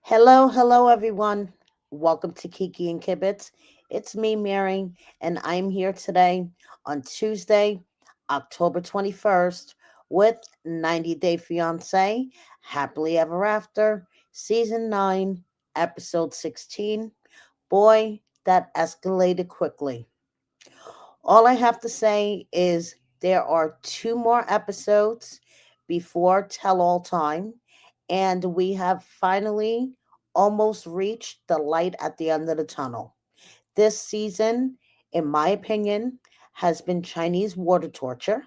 Hello, hello, everyone. Welcome to Kiki and Kibitz. It's me, Mary, and I'm here today on Tuesday, October 21st, with 90 Day Fiancé, Happily Ever After, Season 9, Episode 16. Boy, that escalated quickly. All I have to say is there are two more episodes before tell all time, and we have finally almost reached the light at the end of the tunnel. This season, in my opinion, has been Chinese water torture.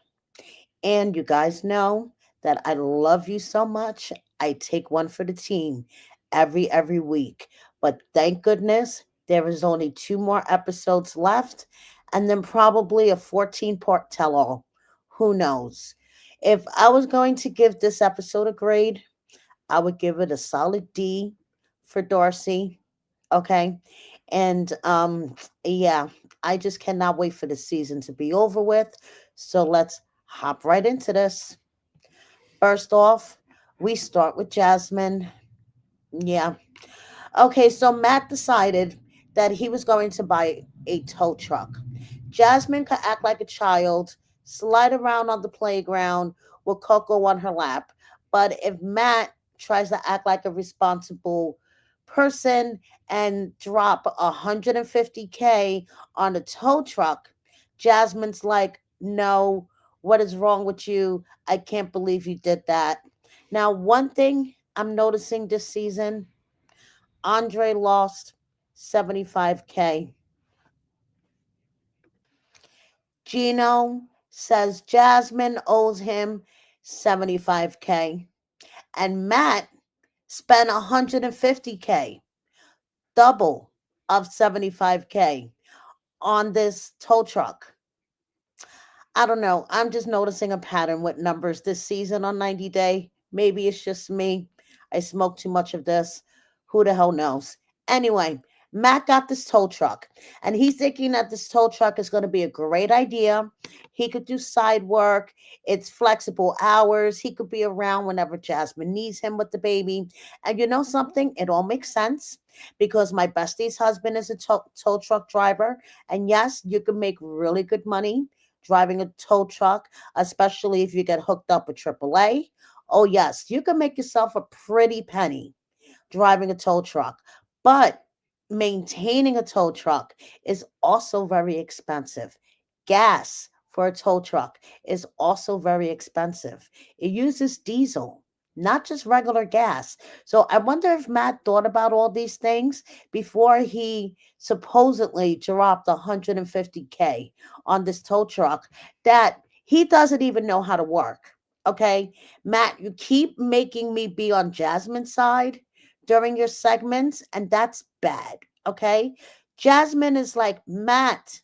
And you guys know that I love you so much. I take one for the team every week. But thank goodness there is only two more episodes left and then probably a 14-part tell all. Who knows? If I was going to give this episode a grade, I would give it a solid D for Darcey. Okay. And yeah, I just cannot wait for the season to be over with. So let's hop right into this. First off, we start with Jasmine. Yeah. Okay, so Matt decided that he was going to buy a tow truck. Jasmine could act like a child, slide around on the playground with Coco on her lap. But if Matt tries to act like a responsible person and drop 150K on a tow truck, Jasmine's like, no, what is wrong with you? I can't believe you did that. Now, one thing I'm noticing this season, Andre lost 75K. Gino says Jasmine owes him 75K. And Matt spent 150K, double of 75K on this tow truck. I don't know. I'm just noticing a pattern with numbers this season on 90 Day. Maybe it's just me. I smoke too much of this. Who the hell knows? Anyway, Matt got this tow truck, and he's thinking that this tow truck is going to be a great idea. He could do side work, it's flexible hours. He could be around whenever Jasmine needs him with the baby. And you know something? It all makes sense because my bestie's husband is a tow truck driver. And yes, you can make really good money driving a tow truck, especially if you get hooked up with AAA. Oh, yes, you can make yourself a pretty penny driving a tow truck. But maintaining a tow truck is also very expensive. Gas for a tow truck is also very expensive. It uses diesel, not just regular gas. So I wonder if Matt thought about all these things before he supposedly dropped 150K on this tow truck that he doesn't even know how to work. Okay, Matt, you keep making me be on Jasmine's side during your segments, and that's bad. Okay. Jasmine is like, Matt,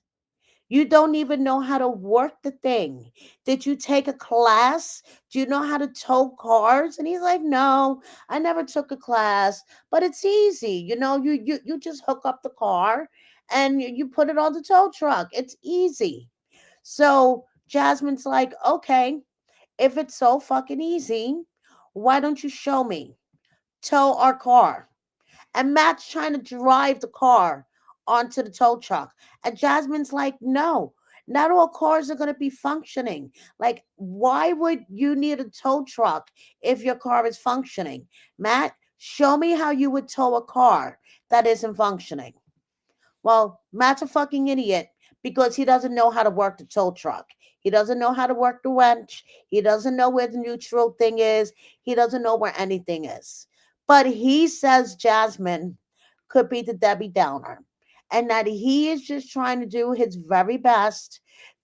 you don't even know how to work the thing. Did you take a class? Do you know how to tow cars? And he's like, no, I never took a class, but it's easy. You just hook up the car and you put it on the tow truck. It's easy. So Jasmine's like, okay, if it's so fucking easy, why don't you show me? Tow our car. And Matt's trying to drive the car onto the tow truck. And Jasmine's like, no, not all cars are going to be functioning. Like, why would you need a tow truck if your car is functioning? Matt, show me how you would tow a car that isn't functioning. Well, Matt's a fucking idiot because he doesn't know how to work the tow truck. He doesn't know how to work the winch. He doesn't know where the neutral thing is. He doesn't know where anything is. But he says Jasmine could be the Debbie Downer and that he is just trying to do his very best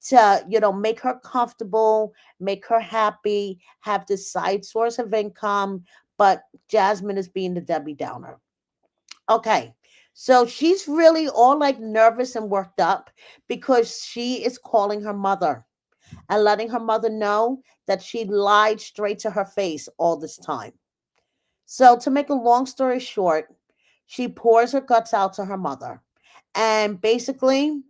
to, make her comfortable, make her happy, have this side source of income. But Jasmine is being the Debbie Downer. Okay. So she's really all like nervous and worked up because she is calling her mother and letting her mother know that she lied straight to her face all this time. So, to make a long story short, she pours her guts out to her mother. And basically,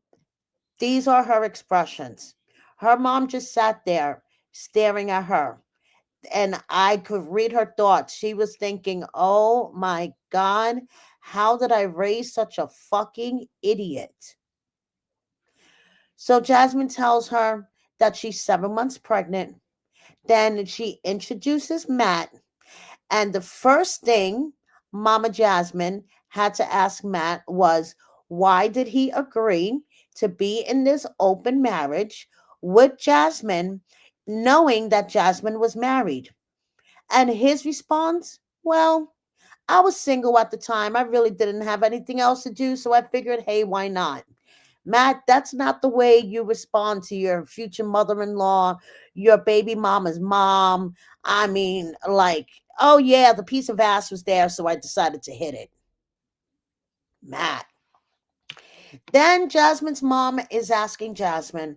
these are her expressions. Her mom just sat there staring at her. And I could read her thoughts. She was thinking, oh my God, how did I raise such a fucking idiot? So Jasmine tells her that she's 7 months pregnant. Then she introduces Matt. And the first thing Mama Jasmine had to ask Matt was, why did he agree to be in this open marriage with Jasmine, knowing that Jasmine was married? And his response, well, I was single at the time. I really didn't have anything else to do. So I figured, hey, why not? Matt, that's not the way you respond to your future mother in law, your baby mama's mom. I mean, like, oh, yeah, the piece of ass was there. So I decided to hit it. Matt. Then Jasmine's mom is asking Jasmine,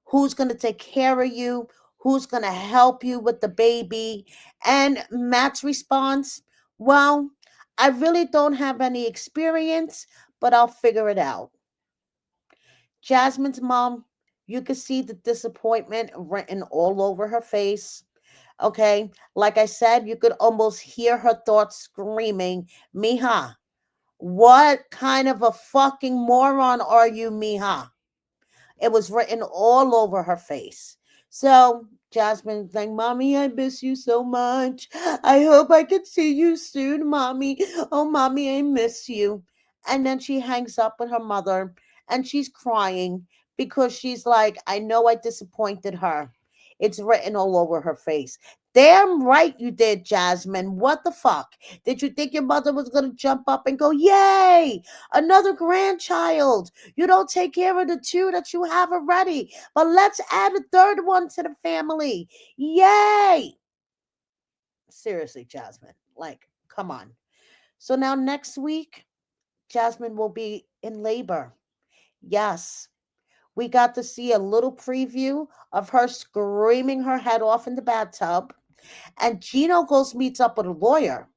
who's going to take care of you? Who's going to help you with the baby? And Matt's response, well, I really don't have any experience, but I'll figure it out. Jasmine's mom, you could see the disappointment written all over her face. Okay. Like I said, you could almost hear her thoughts screaming, Mija, what kind of a fucking moron are you, Mija? It was written all over her face. So Jasmine's like, Mommy, I miss you so much. I hope I can see you soon, Mommy. Oh, Mommy, I miss you. And then she hangs up with her mother and she's crying because she's like, I know I disappointed her. It's written all over her face. Damn right you did, Jasmine. What the fuck? Did you think your mother was going to jump up and go, yay, another grandchild? You don't take care of the two that you have already, but let's add a third one to the family. Yay! Seriously, Jasmine. Like, come on. So now next week, Jasmine will be in labor. Yes. We got to see a little preview of her screaming her head off in the bathtub. And Gino goes meets up with a lawyer.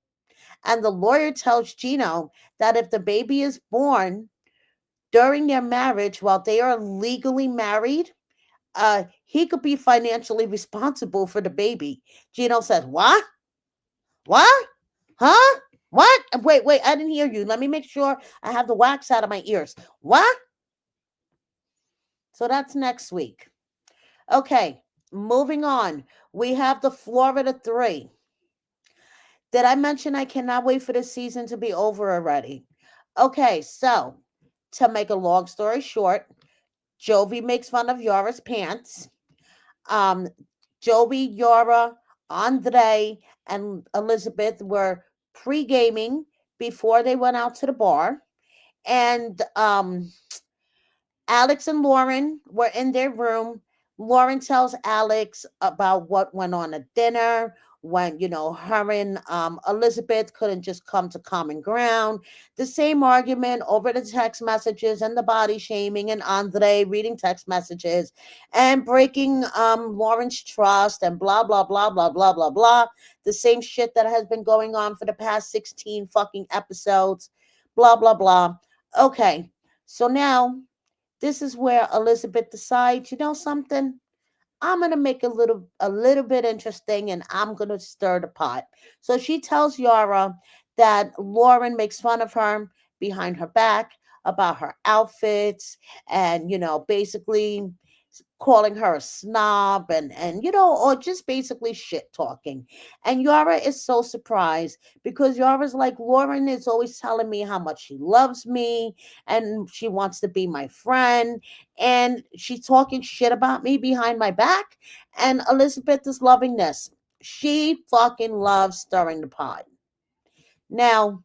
And the lawyer tells Gino that if the baby is born during their marriage while they are legally married, he could be financially responsible for the baby. Gino says, what? What? Huh? What? Wait, I didn't hear you. Let me make sure I have the wax out of my ears. What? So that's next week. Okay, moving on. We have the Florida 3. Did I mention I cannot wait for the season to be over already? Okay, so to make a long story short, Jovi makes fun of Yara's pants. Um, Jovi, Yara, Andre, and Elizabeth were pre-gaming before they went out to the bar. And Alex and Lauren were in their room. Lauren tells Alex about what went on at dinner when, her and Elizabeth couldn't just come to common ground. The same argument over the text messages and the body shaming, and Andre reading text messages and breaking Lauren's trust and blah, blah, blah, blah, blah, blah, blah. The same shit that has been going on for the past 16 fucking episodes. Blah, blah, blah. Okay. So now this is where Elizabeth decides, you know something? I'm gonna make a little bit interesting and I'm gonna stir the pot. So she tells Yara that Lauren makes fun of her behind her back about her outfits and basically calling her a snob and or just basically shit talking. And Yara is so surprised because Yara's like, Lauren is always telling me how much she loves me and she wants to be my friend, and she's talking shit about me behind my back. And Elizabeth is loving this. She fucking loves stirring the pot. Now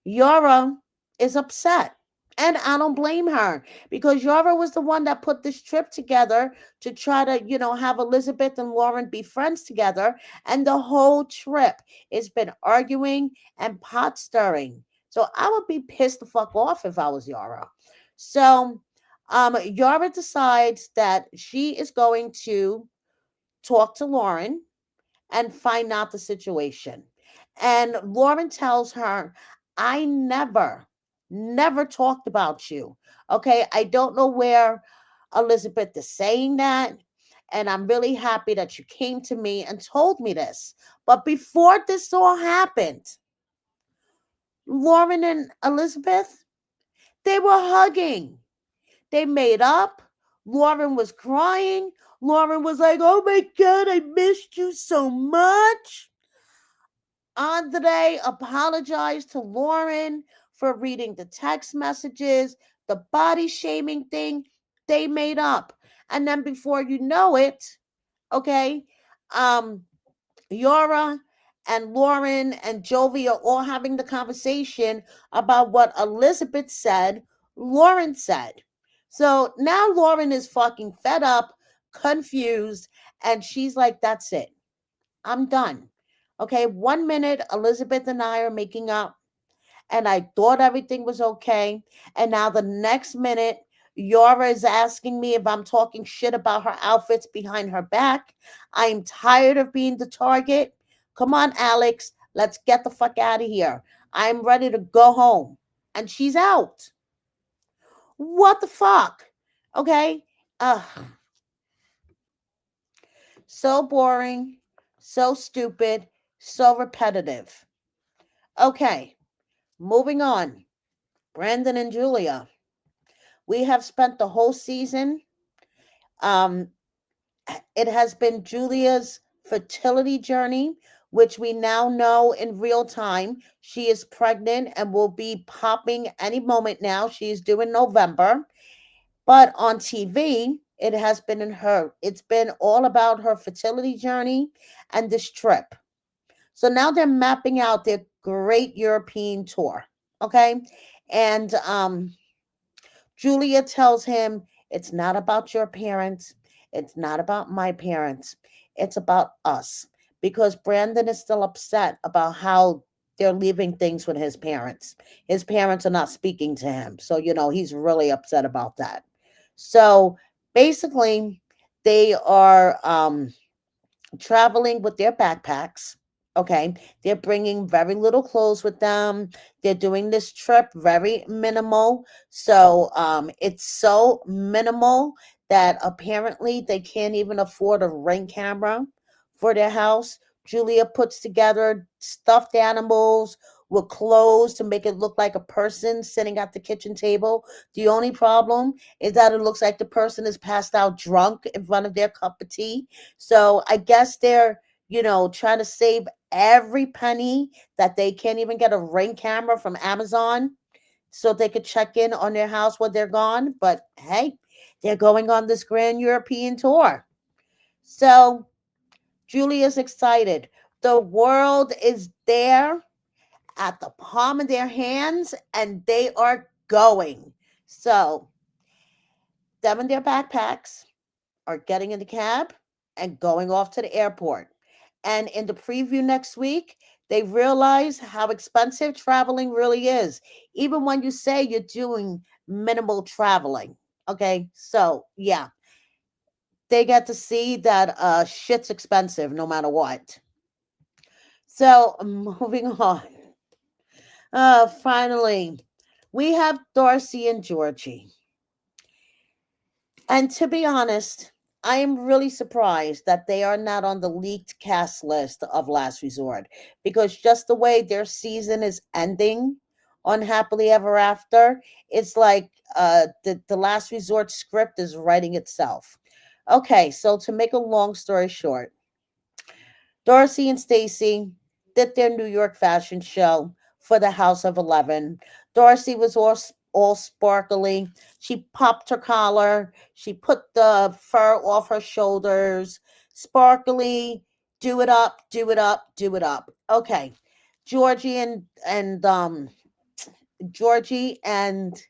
Yara is upset. And I don't blame her because Yara was the one that put this trip together to try to, have Elizabeth and Lauren be friends together. And the whole trip has been arguing and pot stirring. So I would be pissed the fuck off if I was Yara. So Yara decides that she is going to talk to Lauren and find out the situation. And Lauren tells her, I never talked about you. Okay. I don't know where Elizabeth is saying that. And I'm really happy that you came to me and told me this. But before this all happened, Lauren and Elizabeth, they were hugging. They made up. Lauren was crying. Lauren was like, "Oh my God, I missed you so much." Andre apologized to Lauren for reading the text messages, the body shaming thing they made up. And then before you know it, okay, um, Yara and Lauren and Jovi are all having the conversation about what Elizabeth said, Lauren said. So now Lauren is fucking fed up, confused, and she's like, "That's it. I'm done." Okay, 1 minute, Elizabeth and I are making up, and I thought everything was okay. And now the next minute, Yara is asking me if I'm talking shit about her outfits behind her back. I'm tired of being the target. Come on, Alex, let's get the fuck out of here. I'm ready to go home. And she's out. What the fuck? Okay? Ugh. So boring, so stupid, so repetitive. Okay, moving on. Brandon and Julia. We have spent the whole season. Um, it has been Julia's fertility journey, which we now know in real time. She is pregnant and will be popping any moment now. She is due in November. But on TV, it has been in her. It's been all about her fertility journey and this trip. So now they're mapping out their great European tour. Okay. And Julia tells him, "It's not about your parents. It's not about my parents. It's about us." Because Brandon is still upset about how they're leaving things with his parents. His parents are not speaking to him. So, he's really upset about that. So basically, they are traveling with their backpacks. Okay. They're bringing very little clothes with them. They're doing this trip very minimal. So it's so minimal that apparently they can't even afford a ring camera for their house. Julia puts together stuffed animals with clothes to make it look like a person sitting at the kitchen table. The only problem is that it looks like the person is passed out drunk in front of their cup of tea. So I guess they're, trying to save every penny that they can't even get a ring camera from Amazon so they could check in on their house when they're gone. But hey, they're going on this grand European tour. So Julia's excited. The world is there at the palm of their hands and they are going. So them and their backpacks are getting in the cab and going off to the airport. And in the preview next week, they realize how expensive traveling really is, even when you say you're doing minimal traveling. Okay, so yeah, they get to see that shit's expensive no matter what. So moving on. Finally, we have Darcey and Georgie. And to be honest, I am really surprised that they are not on the leaked cast list of Last Resort because just the way their season is ending on Happily Ever After, it's like the Last Resort script is writing itself. Okay, so to make a long story short, Darcey and Stacy did their New York fashion show for the House of 11. Darcey was all sparkly. She popped her collar. She put the fur off her shoulders. Sparkly. Do it up, do it up, do it up. Okay. Georgie and Georgie and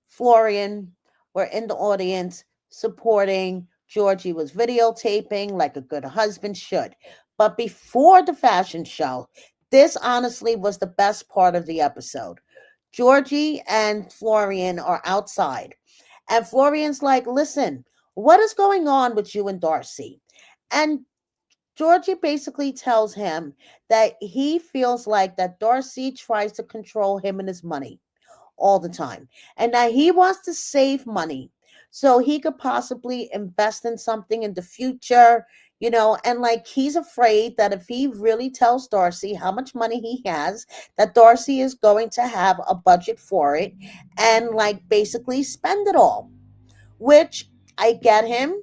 Florian were in the audience supporting. Georgie was videotaping like a good husband should. But before the fashion show, this honestly was the best part of the episode. Georgie and Florian are outside. And Florian's like, "Listen, what is going on with you and Darcey?" And Georgie basically tells him that he feels like that Darcey tries to control him and his money all the time. And that he wants to save money. so he could possibly invest in something in the future, and like he's afraid that if he really tells Darcey how much money he has, that Darcey is going to have a budget for it and like basically spend it all, which I get him,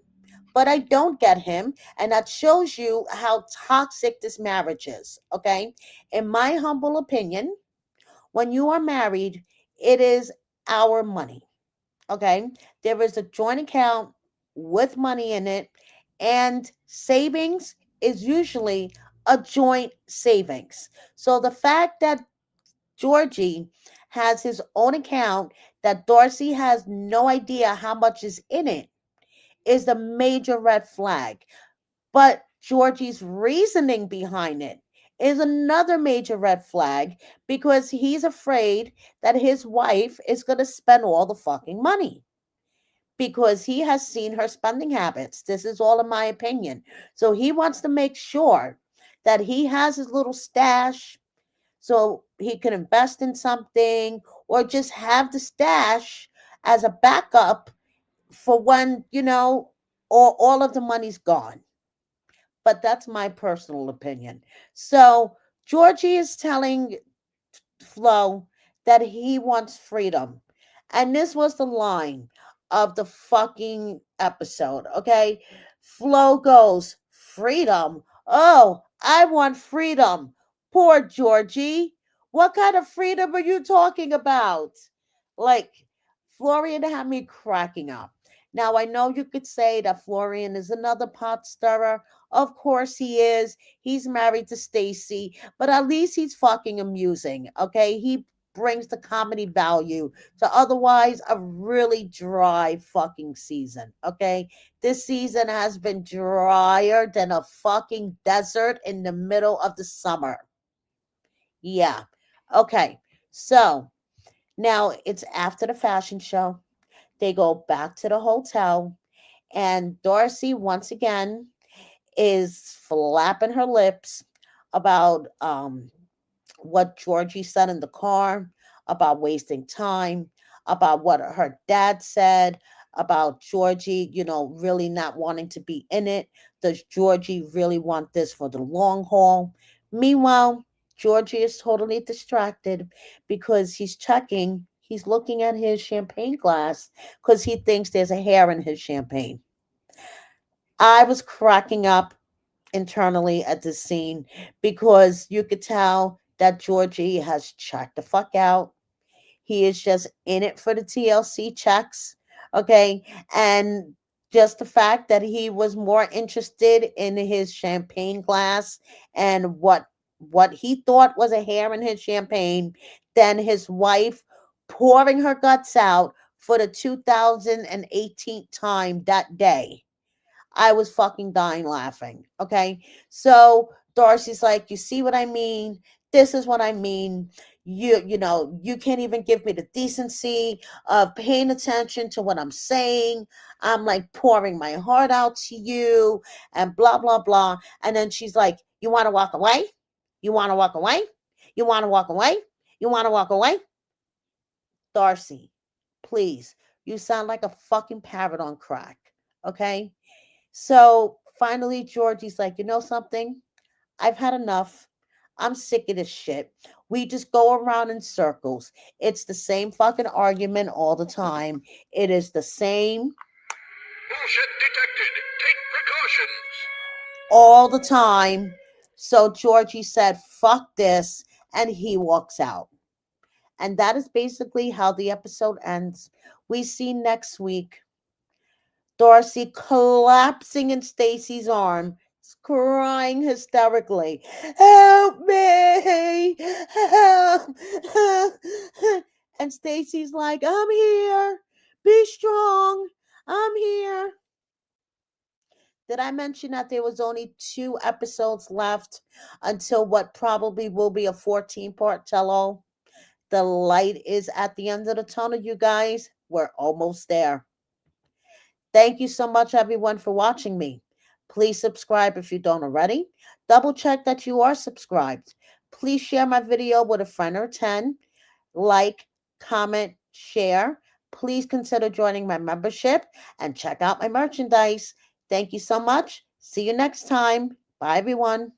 but I don't get him. And that shows you how toxic this marriage is. Okay. In my humble opinion, when you are married, it is our money. Okay. There is a joint account with money in it, and savings is usually a joint savings. So the fact that Georgie has his own account that Darcey has no idea how much is in it is the major red flag. But Georgie's reasoning behind it is another major red flag because he's afraid that his wife is going to spend all the fucking money because he has seen her spending habits. This is all in my opinion. So he wants to make sure that he has his little stash so he can invest in something or just have the stash as a backup for when, all of the money's gone. But that's my personal opinion. So Georgie is telling Flo that he wants freedom. And this was the line of the fucking episode, okay? Flo goes, freedom? Oh, I want freedom. Poor Georgie. What kind of freedom are you talking about? Like, Florian had me cracking up. Now, I know you could say that Florian is another pot stirrer. Of course he is. He's married to Stacy, but at least he's fucking amusing, okay? He brings the comedy value to otherwise a really dry fucking season, okay? This season has been drier than a fucking desert in the middle of the summer. Yeah. Okay. So now it's after the fashion show. They go back to the hotel, and Darcey once again is flapping her lips about what Georgie said in the car, about wasting time, about what her dad said, about Georgie, really not wanting to be in it. Does Georgie really want this for the long haul? Meanwhile, Georgie is totally distracted because he's looking at his champagne glass because he thinks there's a hair in his champagne. I was cracking up internally at this scene because you could tell that Georgie has checked the fuck out. He is just in it for the TLC checks. Okay. And just the fact that he was more interested in his champagne glass and what he thought was a hair in his champagne than his wife pouring her guts out for the 2018th time that day. I was fucking dying laughing. Okay. So Darcey's like, you see what I mean? This is what I mean. You can't even give me the decency of paying attention to what I'm saying. I'm like pouring my heart out to you and blah, blah, blah. And then she's like, you want to walk away? You want to walk away? You want to walk away? You want to walk away? Darcey, please. You sound like a fucking parrot on crack. Okay. So finally, Georgie's like, you know something? I've had enough. I'm sick of this shit. We just go around in circles. It's the same fucking argument all the time. It is the same Bullshit detected. Take precautions. all the time. So Georgie said, fuck this. And he walks out. And that is basically how the episode ends. We see next week Darcey collapsing in Stacy's arm, crying hysterically. Help me! Help! And Stacy's like, I'm here. Be strong. I'm here. Did I mention that there was only 2 episodes left until what probably will be a 14-part tell-all? The light is at the end of the tunnel, you guys. We're almost there. Thank you so much, everyone, for watching me. Please subscribe if you don't already. Double check that you are subscribed. Please share my video with a friend or 10. Like, comment, share. please consider joining my membership and check out my merchandise. Thank you so much. See you next time. Bye, everyone.